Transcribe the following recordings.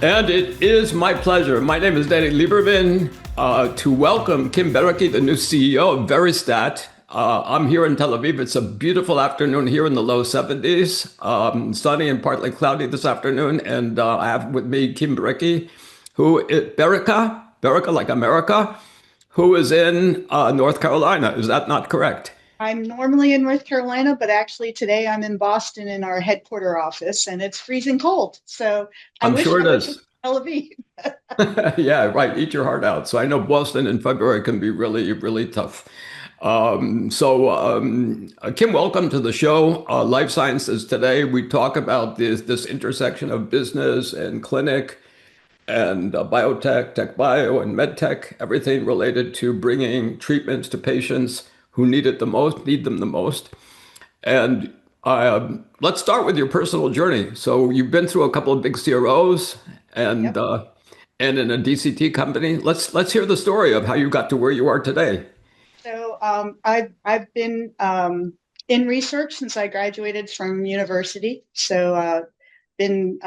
And it is my pleasure. My name is Danny Lieberman, to welcome Kim Boericke, the new CEO of Veristat. I'm here in Tel Aviv. It's a beautiful afternoon here in the low 70s, sunny and partly cloudy this afternoon. And I have with me Kim Boericke, Boericke like America, who is in North Carolina. Is that not correct? I'm normally in North Carolina, but actually today I'm in Boston in our headquarter office and it's freezing cold. So I I'm wish sure I it was in is. Tel Aviv. Yeah, right. Eat your heart out. So I know Boston in February can be really, really tough. Kim, welcome to the show. Life Sciences Today. We talk about this intersection of business and clinic and biotech, tech bio, and medtech, everything related to bringing treatments to patients who need it the most, need them the most. And let's start with your personal journey. So you've been through a couple of big CROs and Yep. uh, and in a DCT company. Let's hear the story of how you got to where you are today. I've been in research since I graduated from university. Been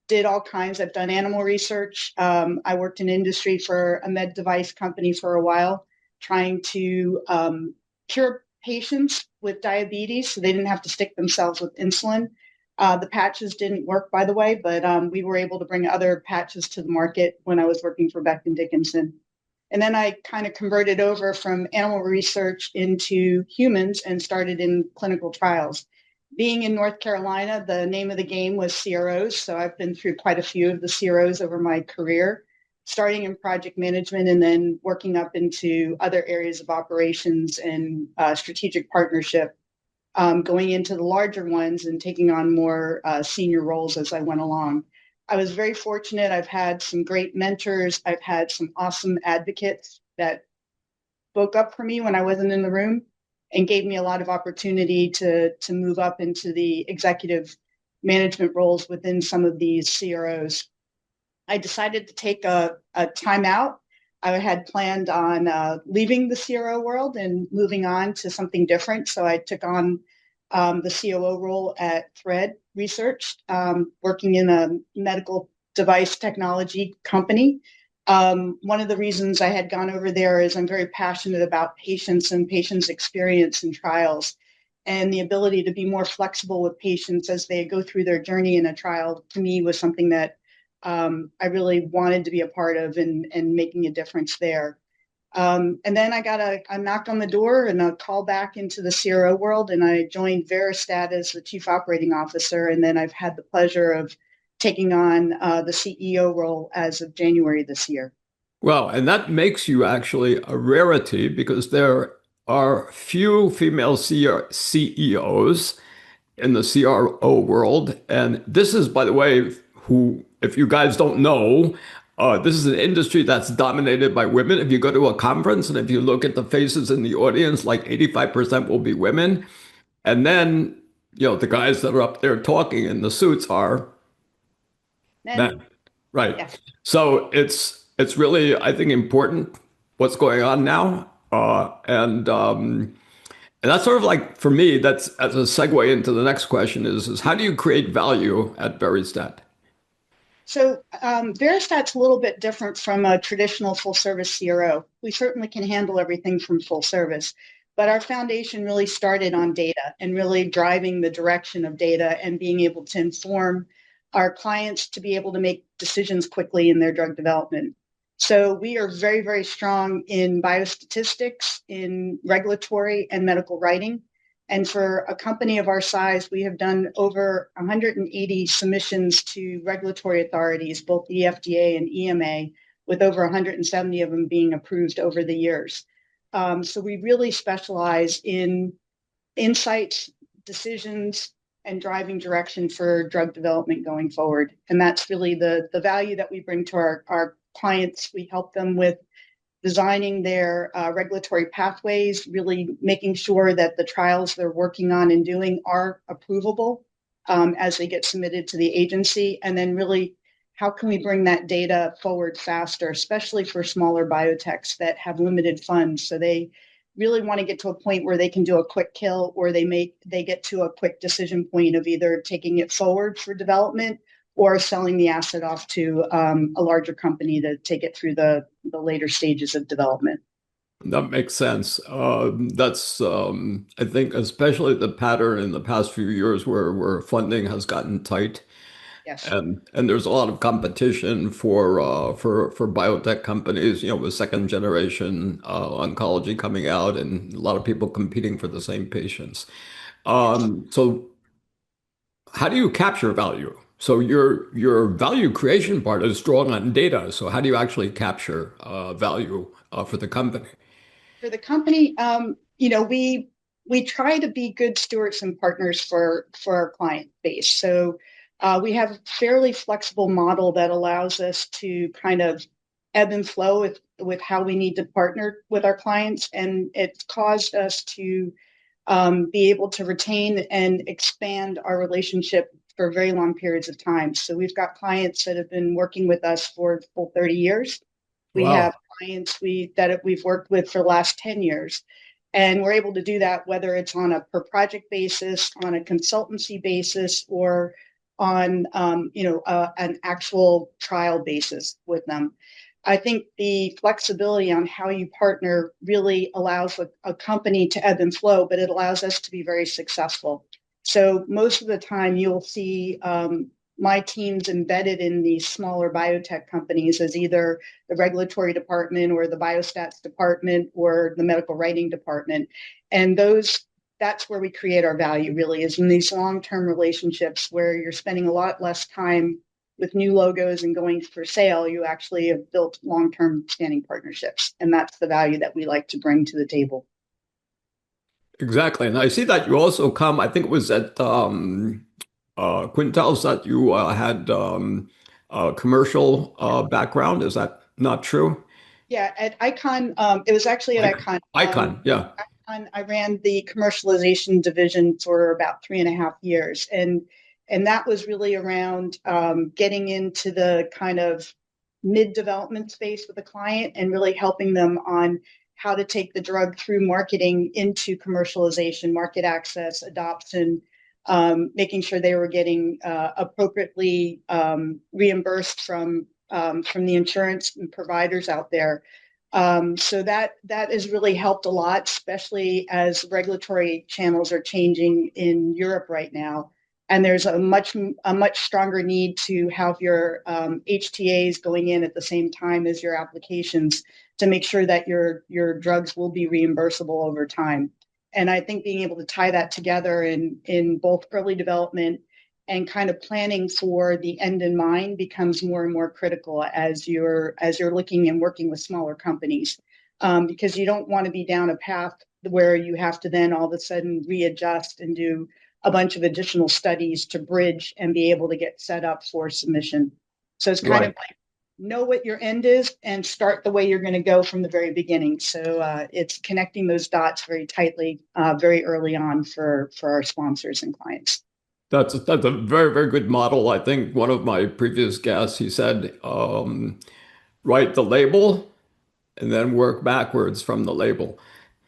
did all kinds. I've done animal research. I worked in industry for a med device company for a while, trying to cure patients with diabetes so they didn't have to stick themselves with insulin. The patches didn't work, by the way, but we were able to bring other patches to the market when I was working for Becton Dickinson. And then I kind of converted over from animal research into humans and started in clinical trials. Being in North Carolina, the name of the game was CROs. So I've been through quite a few of the CROs over my career, starting in project management and then working up into other areas of operations and strategic partnership, going into the larger ones and taking on more senior roles as I went along. I was very fortunate. I've had some great mentors. I've had some awesome advocates that spoke up for me when I wasn't in the room and gave me a lot of opportunity to move up into the executive management roles within some of these CROs. I decided to take a time out. I had planned on leaving the CRO world and moving on to something different. So I took on the COO role at Thread Research, working in a medical device technology company. One of the reasons I had gone over there is I'm very passionate about patients and patients' experience in trials. And the ability to be more flexible with patients as they go through their journey in a trial, to me, was something that I really wanted to be a part of and making a difference there. And then I knocked on the door and a call back into the CRO world, and I joined Veristat as the chief operating officer. And then I've had the pleasure of taking on the CEO role as of January this year. Well, and that makes you actually a rarity because there are few female CEOs in the CRO world. And this is, by the way, who, if you guys don't know, this is an industry that's dominated by women. If you go to a conference and if you look at the faces in the audience, like 85% will be women. And then, the guys that are up there talking in the suits are Men, men. Right. yeah. So it's really, I think, important what's going on now. And that's sort of like for me, that's as a segue into the next question is how do you create value at Veristat? Veristat's a little bit different from a traditional full service CRO. We certainly can handle everything from full service, but our foundation really started on data and really driving the direction of data and being able to inform our clients to be able to make decisions quickly in their drug development. So we are very, very strong in biostatistics, in regulatory and medical writing. And for a company of our size, we have done over 180 submissions to regulatory authorities, both the FDA and EMA, with over 170 of them being approved over the years. So we really specialize in insights, decisions, and driving direction for drug development going forward. And that's really the value that we bring to our clients. We help them with designing their regulatory pathways, really making sure that the trials they're working on and doing are approvable as they get submitted to the agency. And then really, how can we bring that data forward faster, especially for smaller biotechs that have limited funds? So they really want to get to a point where they can do a quick kill or they get to a quick decision point of either taking it forward for development or selling the asset off to a larger company to take it through the later stages of development. That makes sense. That's, I think, especially the pattern in the past few years where funding has gotten tight, Yes. and there's a lot of competition for biotech companies, with second generation oncology coming out, and a lot of people competing for the same patients. Yes. So how do you capture value? So your value creation part is strong on data. So how do you actually capture value for the company? For the company, we try to be good stewards and partners for our client base. So we have a fairly flexible model that allows us to kind of ebb and flow with how we need to partner with our clients, and it's caused us to be able to retain and expand our relationship for very long periods of time. So we've got clients that have been working with us for the full 30 years. We have Wow. clients that we've worked with for the last 10 years. And we're able to do that whether it's on a per project basis, on a consultancy basis, or on an actual trial basis with them. I think the flexibility on how you partner really allows a company to ebb and flow, but it allows us to be very successful. So most of the time, you'll see my teams embedded in these smaller biotech companies as either the regulatory department or the biostats department or the medical writing department. And that's where we create our value really, is in these long-term relationships where you're spending a lot less time with new logos and going for sale. You actually have built long-term standing partnerships. And that's the value that we like to bring to the table. Exactly. And I see that you also come, I think it was at Quintel's that you had a commercial background. Is that not true? Yeah, at Icon, it was actually at Icon. Icon, yeah. I ran the commercialization division for about 3.5 years, and that was really around getting into the kind of mid-development space with a client and really helping them on how to take the drug through marketing into commercialization, market access, adoption, making sure they were getting appropriately reimbursed from the insurance providers out there. So that has really helped a lot, especially as regulatory channels are changing in Europe right now. And there's a much stronger need to have your HTAs going in at the same time as your applications to make sure that your drugs will be reimbursable over time. And I think being able to tie that together in both early development and kind of planning for the end in mind becomes more and more critical as you're looking and working with smaller companies, because you don't want to be down a path where you have to then all of a sudden readjust and do a bunch of additional studies to bridge and be able to get set up for submission. So it's kind of Right. like know what your end is and start the way you're going to go from the very beginning. So it's connecting those dots very tightly, very early on for our sponsors and clients. That's a very, very good model. I think one of my previous guests, he said, write the label and then work backwards from the label.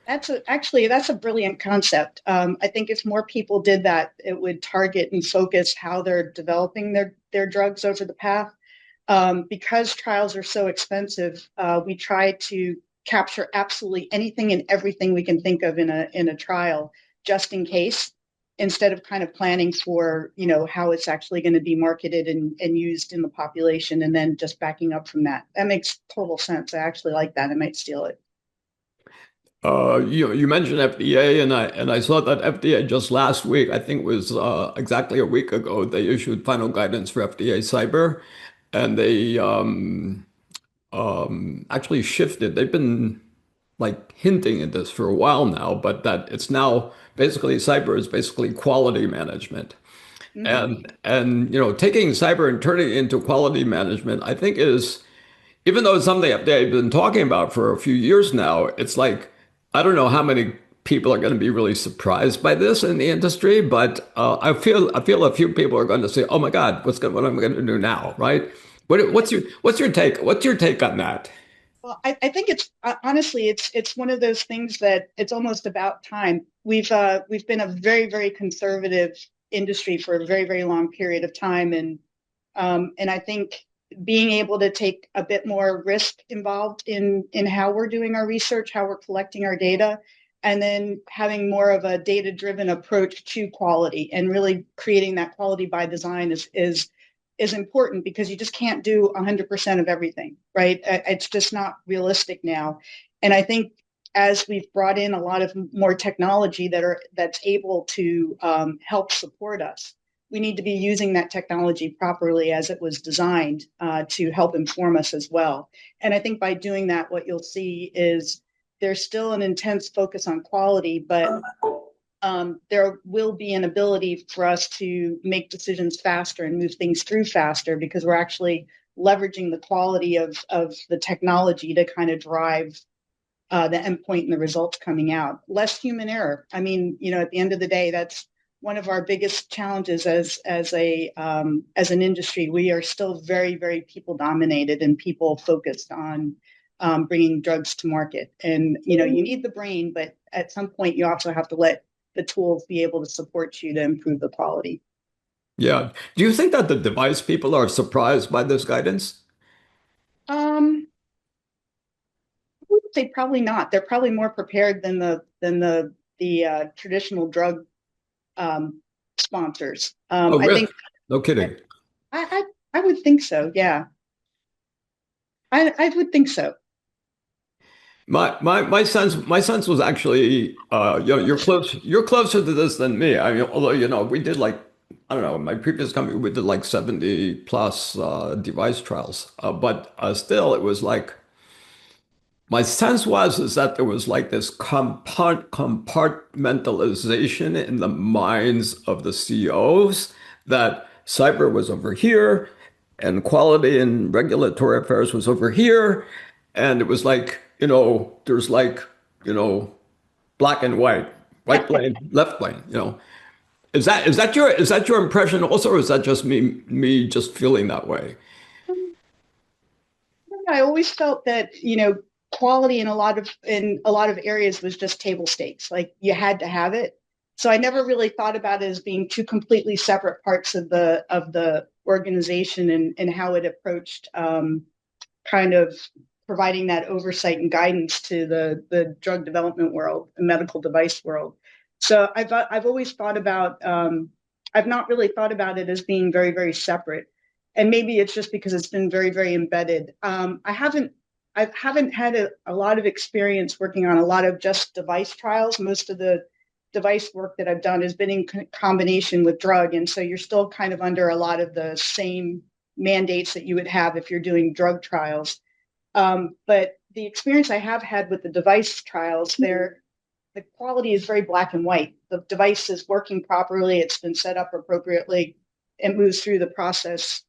That's a brilliant concept. I think if more people did that, it would target and focus how they're developing their drugs over the path. Because trials are so expensive, we try to capture absolutely anything and everything we can think of in a trial, just in case, instead of kind of planning for how it's actually going to be marketed and used in the population, and then just backing up from that. That makes total sense. I actually like that. I might steal it. You mentioned FDA, and I saw that FDA just last week, I think it was exactly a week ago, they issued final guidance for FDA cyber, and they actually shifted. They've been like hinting at this for a while now, but that it's now basically cyber is basically quality management. Mm-hmm. And taking cyber and turning it into quality management, I think is, even though it's something that they've been talking about for a few years now, it's like I don't know how many people are going to be really surprised by this in the industry, but I feel a few people are going to say, "Oh my God, what am I going to do now?" Right? What's your take? What's your take on that? Well, I think it's honestly, it's one of those things that it's almost about time. We've been a very, very conservative industry for a very, very long period of time, and And I think being able to take a bit more risk involved in how we're doing our research, how we're collecting our data, and then having more of a data-driven approach to quality and really creating that quality by design is important because you just can't do 100% of everything, right? It's just not realistic now. And I think as we've brought in a lot of more technology that's able to help support us, we need to be using that technology properly as it was designed to help inform us as well. And I think by doing that, what you'll see is there's still an intense focus on quality, but there will be an ability for us to make decisions faster and move things through faster because we're actually leveraging the quality of the technology to kind of drive the endpoint and the results coming out. Less human error. I mean, at the end of the day, that's one of our biggest challenges as an industry. We are still very, very people dominated and people focused on bringing drugs to market. And you need the brain, but at some point you also have to let the tools be able to support you to improve the quality. Yeah. Do you think that the device people are surprised by this guidance? Um, I would say probably not. They're probably more prepared than the traditional drug um, sponsors. Oh, I really? think No I, kidding. I would think so. Yeah, I would think so. My sense was actually you're closer to this than me. I mean, although we did like I don't know, in my previous company we did like 70 plus device trials. But still it was like my sense was is that there was like this compartmentalization in the minds of the CEOs that cyber was over here and quality and regulatory affairs was over here. And it was like, there's like, you know, black and white, right lane, left lane. Is that your impression also, or is that just me just feeling that way? I always felt that quality in a lot of areas was just table stakes. Like you had to have it. So I never really thought about it as being two completely separate parts of the organization and how it approached kind of providing that oversight and guidance to the drug development world, the medical device world. So I've always thought about I've not really thought about it as being very very separate, and maybe it's just because it's been very very embedded. I haven't had a lot of experience working on a lot of just device trials. Most of the device work that I've done has been in combination with drug, and so you're still kind of under a lot of the same mandates that you would have if you're doing drug trials. But the experience I have had with the device trials, the quality is very black and white. The device is working properly. It's been set up appropriately. It moves through the process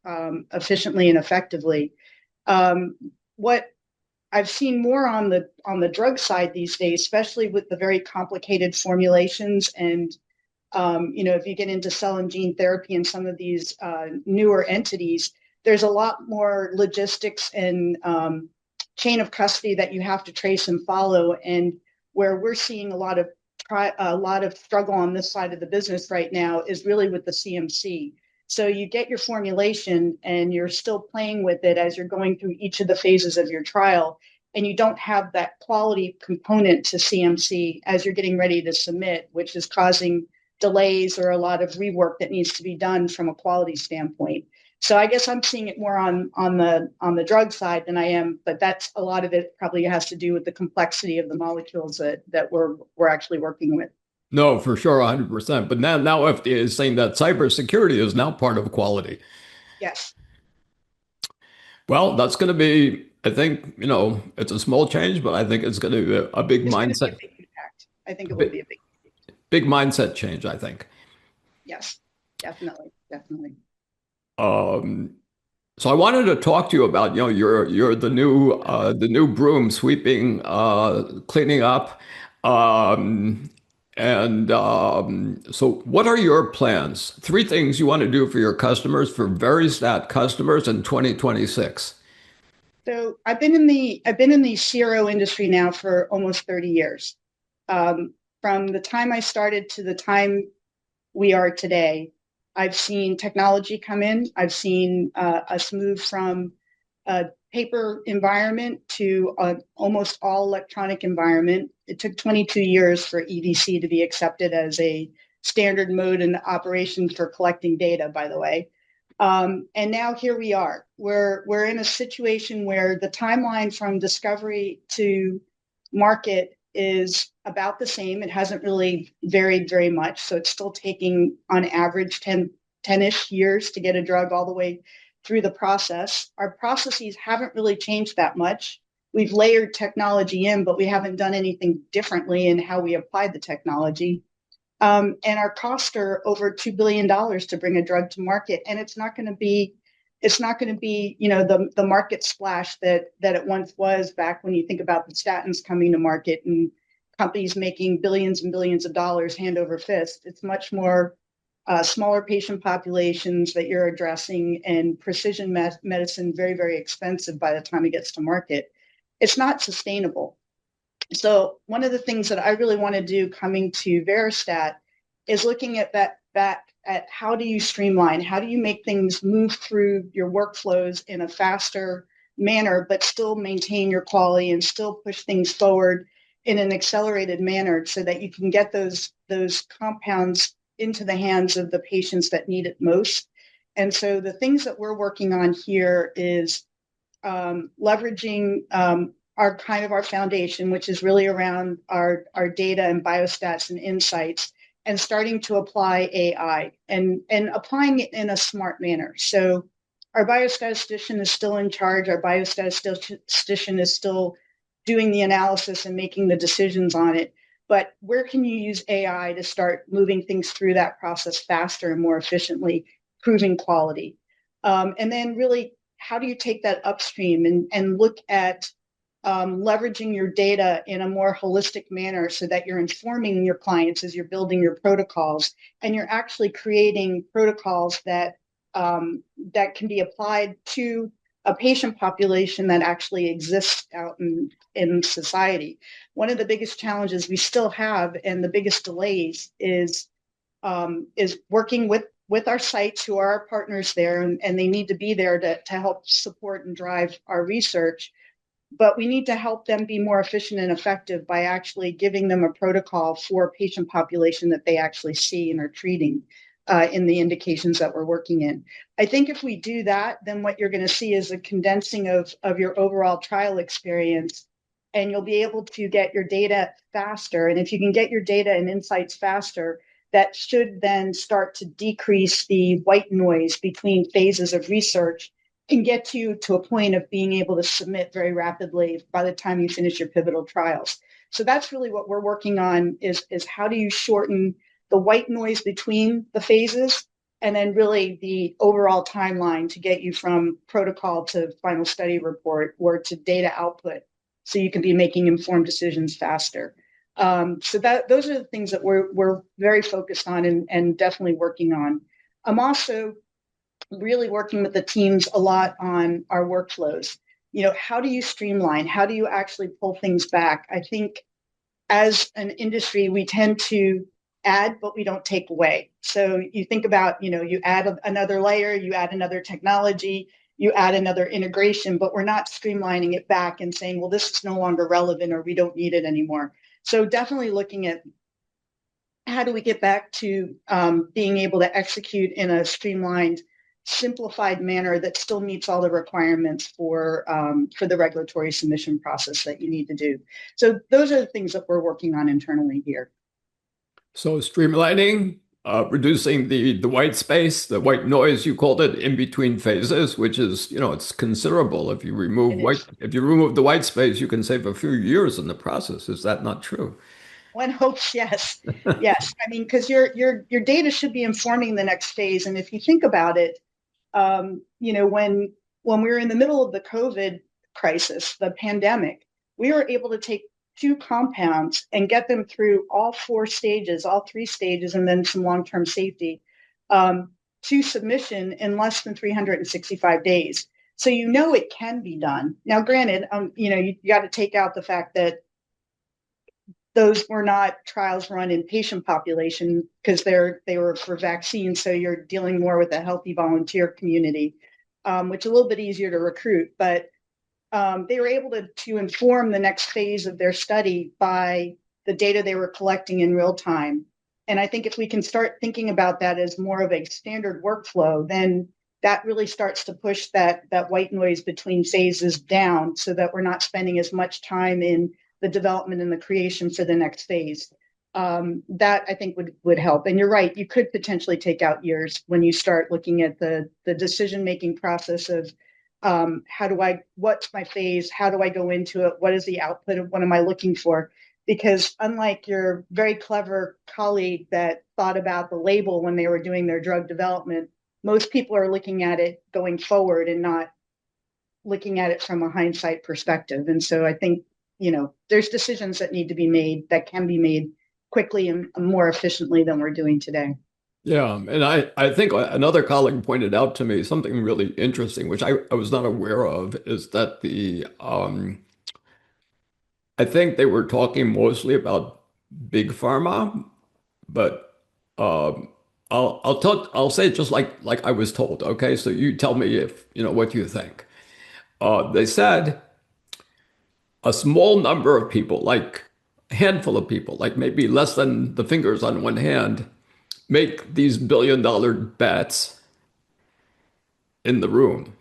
efficiently and effectively. What I've seen more on the drug side these days, especially with the very complicated formulations and if you get into cell and gene therapy and some of these newer entities, there's a lot more logistics and chain of custody that you have to trace and follow. And where we're seeing a lot of struggle on this side of the business right now is really with the CMC. So you get your formulation and you're still playing with it as you're going through each of the phases of your trial. And you don't have that quality component to CMC as you're getting ready to submit, which is causing delays or a lot of rework that needs to be done from a quality standpoint. So I guess I'm seeing it more on the drug side than I am, but that's a lot of it probably has to do with the complexity of the molecules that we're actually working with. No, for sure, 100%. But now FDA is saying that cybersecurity is now part of quality. Yes, Well, that's going to be, I think, it's a small change, but I think it's going to be a big it's going to be a mindset, big impact. I think a it will big, be a big, big mindset change, I think. yes, definitely, definitely. Um, so I wanted to talk to you about, you're the new broom sweeping, cleaning up. Um, and so what are your plans? Three things you want to do for your customers, for Veristat customers in 2026. So I've been in the CRO industry now for almost 30 years. From the time I started to the time we are today, I've seen technology come in. I've seen us move from a paper environment to an almost all electronic environment. It took 22 years for EDC to be accepted as a standard mode in operation for collecting data, by the way. And now here we are. We're in a situation where the timeline from discovery to market is about the same. It hasn't really varied very much. So it's still taking on average 10-ish years to get a drug all the way through the process. Our processes haven't really changed that much. We've layered technology in, but we haven't done anything differently in how we applied the technology. And our costs are over $2 billion to bring a drug to market. And it's not going to be, the market splash that it once was back when you think about the statins coming to market and companies making billions and billions of dollars hand over fist. It's much more smaller patient populations that you're addressing, and precision medicine very, very expensive by the time it gets to market. It's not sustainable. So one of the things that I really want to do coming to Veristat is looking at at how do you streamline, how do you make things move through your workflows in a faster manner, but still maintain your quality and still push things forward in an accelerated manner so that you can get those compounds into the hands of the patients that need it most. And so the things that we're working on here is leveraging our foundation, which is really around our data and biostats and insights, and starting to apply AI and applying it in a smart manner. So our biostatistician is still in charge. Our biostatistician is still doing the analysis and making the decisions on it. But where can you use AI to start moving things through that process faster and more efficiently, proving quality? And then really, how do you take that upstream and look at leveraging your data in a more holistic manner so that you're informing your clients as you're building your protocols, and you're actually creating protocols that can be applied to a patient population that actually exists out in society. One of the biggest challenges we still have and the biggest delays is working with our sites who are our partners there, and they need to be there to help support and drive our research. But we need to help them be more efficient and effective by actually giving them a protocol for a patient population that they actually see and are treating in the indications that we're working in. I think if we do that, then what you're going to see is a condensing of your overall trial experience, and you'll be able to get your data faster. And if you can get your data and insights faster, that should then start to decrease the white noise between phases of research and get you to a point of being able to submit very rapidly by the time you finish your pivotal trials. So that's really what we're working on is how do you shorten the white noise between the phases, and then really the overall timeline to get you from protocol to final study report or to data output so you can be making informed decisions faster. So those are the things that we're very focused on and definitely working on. I'm also really working with the teams a lot on our workflows. How do you streamline? How do you actually pull things back? I think as an industry, we tend to add, but we don't take away. So you think about, you add another layer, you add another technology, you add another integration, but we're not streamlining it back and saying, well, this is no longer relevant or we don't need it anymore. So definitely looking at how do we get back to being able to execute in a streamlined, simplified manner that still meets all the requirements for the regulatory submission process that you need to do. So those are the things that we're working on internally here. So streamlining, reducing the white space, the white noise, you called it, in between phases, which is, it's considerable. If you remove the white space, you can save a few years in the process. Is that not true? One hopes, yes. Yes. I mean, because your data should be informing the next phase. And if you think about it, when we were in the middle of the COVID crisis, the pandemic, we were able to take 2 compounds and get them through all 4 stages, all 3 stages, and then some long-term safety to submission in less than 365 days. So it can be done. Now, granted, you got to take out the fact that those were not trials run in patient population because they were for vaccines. So you're dealing more with a healthy volunteer community, which is a little bit easier to recruit. But they were able to inform the next phase of their study by the data they were collecting in real time. And I think if we can start thinking about that as more of a standard workflow, then that really starts to push that white noise between phases down so that we're not spending as much time in the development and the creation for the next phase. That I think would help. And you're right, you could potentially take out years when you start looking at the decision making process of what's my phase? How do I go into it? What is the output of what am I looking for? Because unlike your very clever colleague that thought about the label when they were doing their drug development, most people are looking at it going forward and not looking at it from a hindsight perspective. And so I think, there's decisions that need to be made that can be made quickly and more efficiently than we're doing today. Yeah, and I think another colleague pointed out to me something really interesting, which I was not aware of, is that I think they were talking mostly about big pharma, but um, I'll say it just like I was told. Okay, so you tell me if you know what you think. They said a small number of people, like a handful of people, like maybe less than the fingers on one hand, make these billion-dollar bets in the room.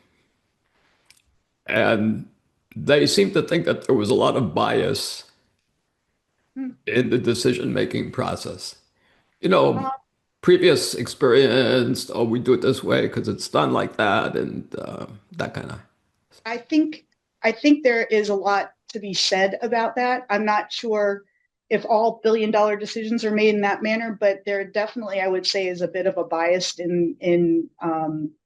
And they seem to think that there was a lot of bias Hmm. in the decision-making process. Uh, Previous experience, oh, we do it this way because it's done like that, and that kind of. I think I think there is a lot to be said about that. I'm not sure if all billion-dollar decisions are made in that manner, but there definitely, I would say, is a bit of a bias in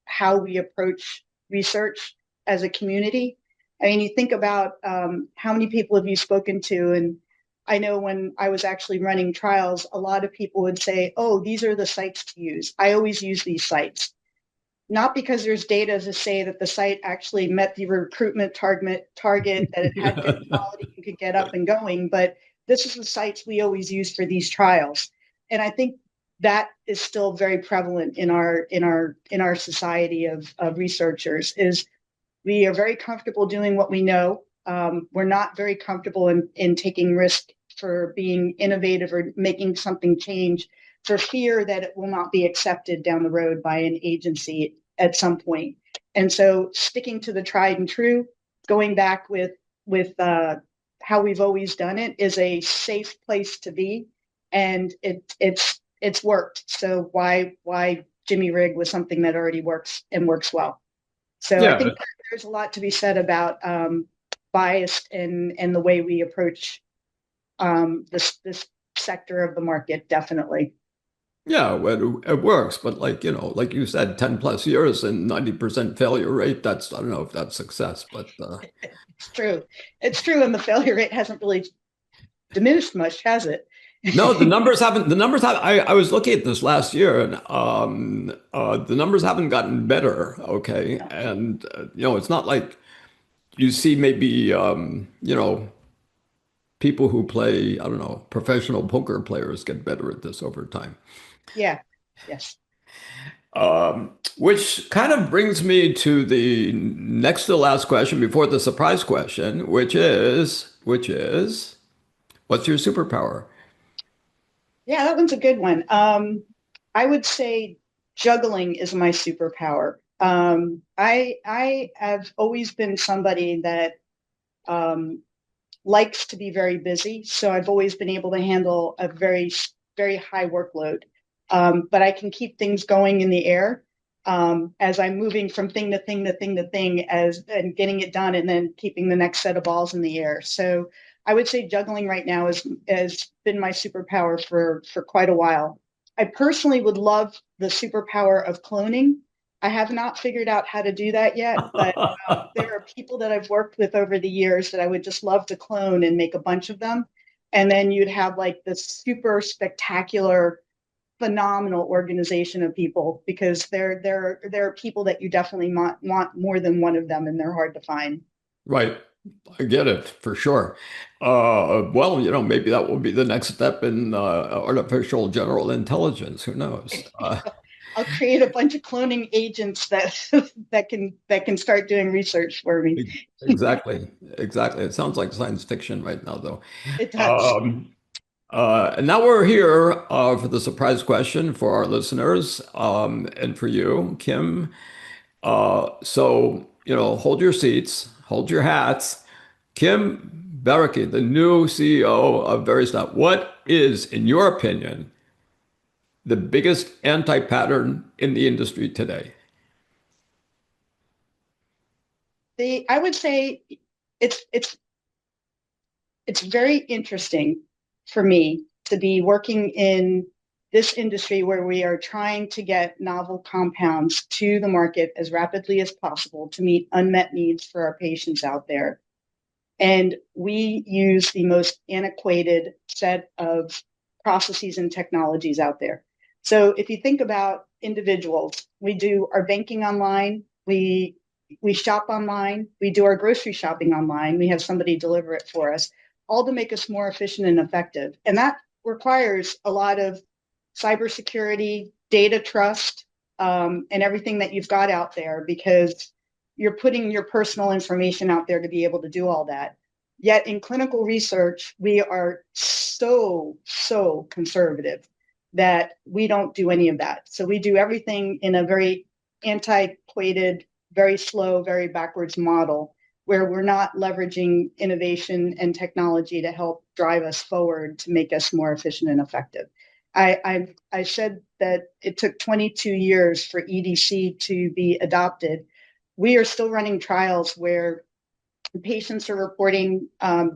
how we approach research as a community. I mean, you think about how many people have you spoken to, and I know when I was actually running trials, a lot of people would say, "Oh, these are the sites to use. I always use these sites." Not because there's data to say that the site actually met the recruitment target, that it had good quality and could get up and going, but this is the sites we always use for these trials. And I think that is still very prevalent in our society of researchers is we are very comfortable doing what we know. We're not very comfortable in taking risk for being innovative or making something change for fear that it will not be accepted down the road by an agency at some point. And so sticking to the tried and true, going back with how we've always done it is a safe place to be. And it's worked. So why Jimmy Rig was something that already works and works well. So I Yeah, think there's a lot to be said about bias and the way we approach this sector of the market. Definitely, yeah, well, it works, but like you said, 10 plus years and 90% failure rate, I don't know if that's success, but it's true. It's true, and the failure rate hasn't really diminished much, has it? no, the numbers have, I was looking at this last year and the numbers haven't gotten better, okay? And, it's not like you see maybe, people who play, I don't know, professional poker players get better at this over time. Yeah. Yes. Which kind of brings me to the next to last question before the surprise question, which is, what's your superpower? Yeah, that one's a good one. I would say juggling is my superpower. I have always been somebody that um, likes to be very busy. So I've always been able to handle a very high workload. But I can keep things going in the air as I'm moving from thing to thing to thing to thing and getting it done and then keeping the next set of balls in the air. So I would say juggling right now has been my superpower for quite a while. I personally would love the superpower of cloning. I have not figured out how to do that yet, but there are people that I've worked with over the years that I would just love to clone and make a bunch of them. And then you'd have like this super spectacular, phenomenal organization of people because there are people that you definitely want more than one of them and they're hard to find. Right. I get it for sure. Well, maybe that will be the next step in artificial general intelligence. Who knows? I'll create a bunch of cloning agents that that can start doing research for me. Exactly, exactly. It sounds like science fiction right now, though. It does. Um, and now we're here for the surprise question for our listeners and for you, Kim. Hold your seats, hold your hats. Kim Boericke, the new CEO of Veristat, what is, in your opinion, the biggest anti-pattern in the industry today? I would say it's it's very interesting for me to be working in this industry where we are trying to get novel compounds to the market as rapidly as possible to meet unmet needs for our patients out there. And we use the most antiquated set of processes and technologies out there. So if you think about individuals, we do our banking online, we shop online, we do our grocery shopping online, we have somebody deliver it for us, all to make us more efficient and effective. And that requires a lot of cybersecurity, data trust, and everything that you've got out there because you're putting your personal information out there to be able to do all that. Yet in clinical research, we are so conservative that we don't do any of that. So we do everything in a very antiquated, very slow, very backwards model where we're not leveraging innovation and technology to help drive us forward to make us more efficient and effective. I said that it took 22 years for EDC to be adopted. We are still running trials where patients are reporting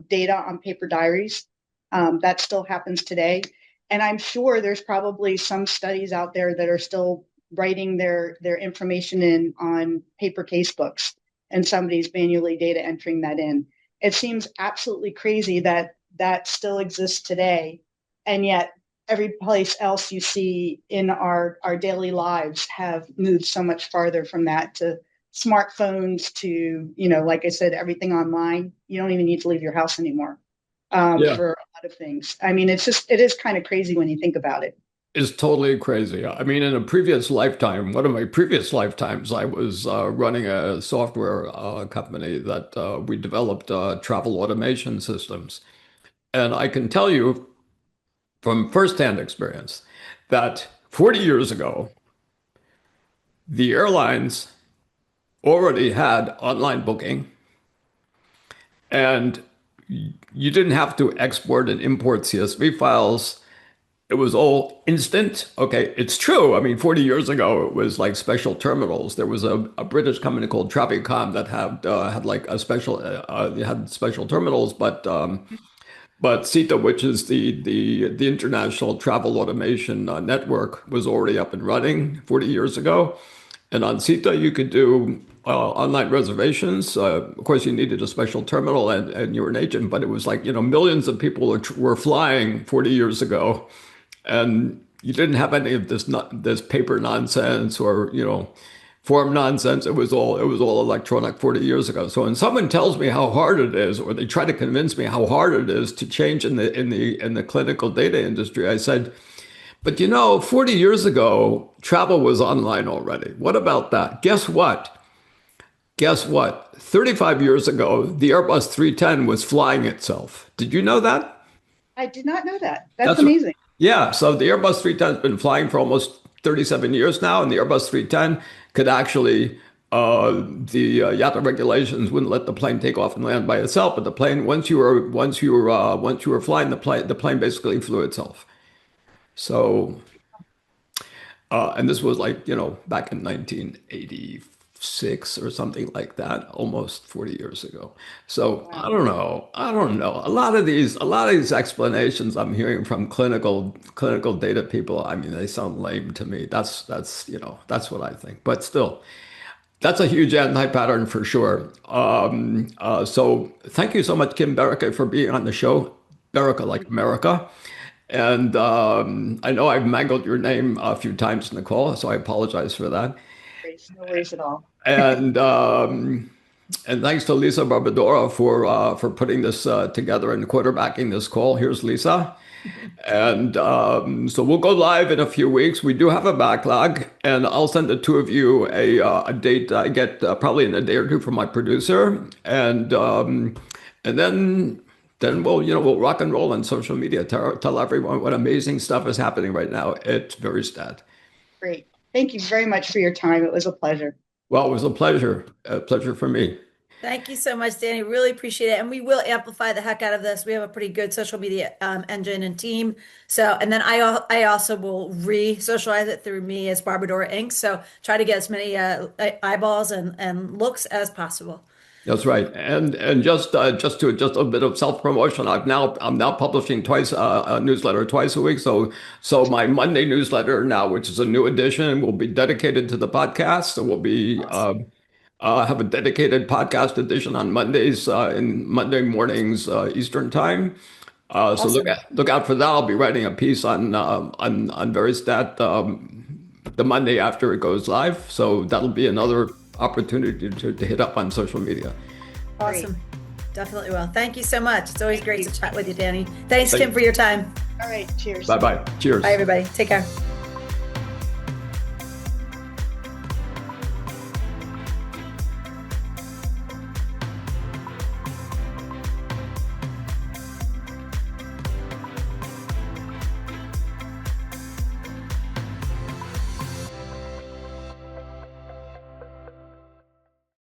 data on paper diaries. That still happens today. And I'm sure there's probably some studies out there that are still writing their information in on paper casebooks and somebody's manually data entering that in. It seems absolutely crazy that that still exists today. And yet every place else you see in our daily lives have moved so much farther from that to smartphones to, like I said, everything online. You don't even need to leave your house anymore Yeah, for a lot of things. I mean, it is kind of crazy when you think about it. it's totally crazy. I mean, in a previous lifetime, one of my previous lifetimes, I was running a software company that we developed travel automation systems. And I can tell you from firsthand experience that 40 years ago, the airlines already had online booking, and you didn't have to export and import CSV files. It was all instant. Okay, it's true. I mean, 40 years ago, it was like special terminals. There was a British company called Travicom that had like a special they had special terminals, but CETA, which is the international travel automation network, was already up and running 40 years ago. And on CETA, you could do online reservations. Of course, you needed a special terminal and you were an agent, but it was like, millions of people were flying 40 years ago. And you didn't have any of this paper nonsense or, form nonsense. It was all electronic 40 years ago. So when someone tells me how hard it is, or they try to convince me how hard it is to change in the clinical data industry, I said, but 40 years ago, travel was online already. What about that? Guess what? Guess what? 35 years ago, the Airbus 310 was flying itself. Did you know that? I did not know that. That's That's amazing. yeah. So the Airbus 310 has been flying for almost 37 years now, and the Airbus 310 could actually the IATA regulations wouldn't let the plane take off and land by itself, but the plane once you were flying the plane basically flew itself. So and this was like, back in 1986 or something like that, almost 40 years ago. So I Wow. don't know. I don't know. A lot of these explanations I'm hearing from clinical data people, I mean, they sound lame to me. That's what I think. But still, that's a huge anti-pattern for sure. So thank you so much, Kim Boericke, for being on the show. Boericke like America. And I know I've mangled your name a few times in the call, so I apologize for that. No worries at all. And And thanks to Lisa Barbadora for putting this together and quarterbacking this call. Here's Lisa. And so we'll go live in a few weeks. We do have a backlog, and I'll send the two of you a date. I get probably in a day or two from my producer, and then we'll rock and roll on social media. Tell everyone what amazing stuff is happening right now at Veristat. Great. Thank you very much for your time. It was a pleasure. Well, it was a pleasure for me. Thank you so much, Danny. Really appreciate it. And we will amplify the heck out of this. We have a pretty good social media engine and team. So, and then I also will re-socialize it through me as Barbadora Inc. So try to get as many eyeballs and looks as possible. That's right. And just a bit of self-promotion. I'm now publishing twice a newsletter twice a week. So my Monday newsletter now, which is a new edition, will be dedicated to the podcast. So we'll be have a dedicated podcast edition on Mondays in Monday mornings Eastern time. So Awesome. look out for that. I'll be writing a piece on Veristat the Monday after it goes live. So that'll be another opportunity to hit up on social media. Awesome. Definitely will. Thank you so much. It's always Thank great you. to chat with you, Danny. Thanks, Kim, for your time. All right. Cheers. Bye bye. Cheers. Bye, everybody. Take care.